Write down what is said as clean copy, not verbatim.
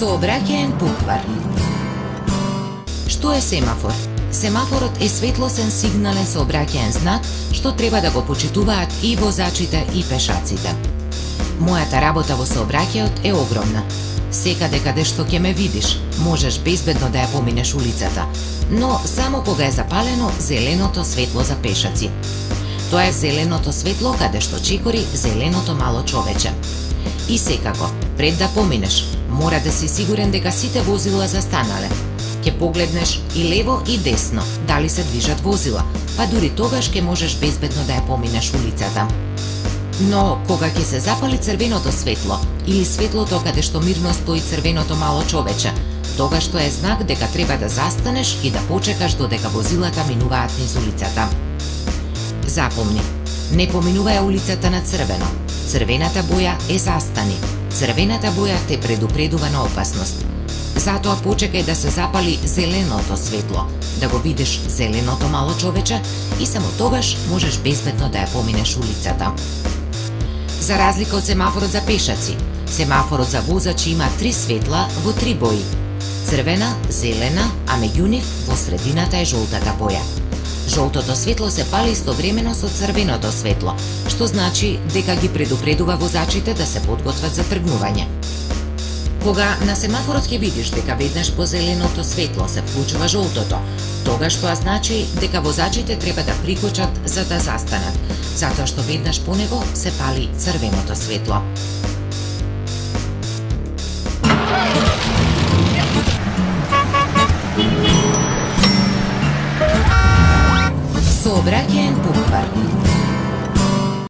Сообраќаен буквар. Што е семафор? Семафорот е светлосен сигнален сообраќаен знак што треба да го почитуваат и возачите и пешаците. Мојата работа во сообраќајот е огромна. Секаде каде што ќе ме видиш, можеш безбедно да ја поминеш улицата, но само кога е запалено зеленото светло за пешаци. Тоа е зеленото светло каде што чекори зеленото мало човече. И секако, пред да поминеш, мора да си сигурен дека сите возила застанале. Ќе погледнеш и лево и десно, дали се движат возила, па дури тогаш ќе можеш безбедно да ја поминеш улицата. Но кога ќе се запали црвеното светло или светлото каде што мирно стои црвеното мало човече, тогаш тоа е знак дека треба да застанеш и да почекаш додека возилата минуваат низ улицата. Запомни, не поминувај улицата на црвено. Црвената боја е застани. Црвената боја те предупредува на опасност. Затоа почекај да се запали зеленото светло, да го видиш зеленото мало човече и само тогаш можеш безбедно да ја поминеш улицата. За разлика од семафорот за пешаци, семафорот за возачи има 3 светла во 3 бои. Црвена, зелена, а меѓу нив во средината е жолтата боја. Жолтото светло се пали истовремено со црвеното светло, што значи дека ги предупредува возачите да се подготват за тргнување. Кога на семафорот ќе видиш дека веднаш по зеленото светло се вклучува жолтото, тогаш тоа значи дека возачите треба да прикочат за да застанат, затоа што веднаш по него се пали црвеното светло. Сообраќаен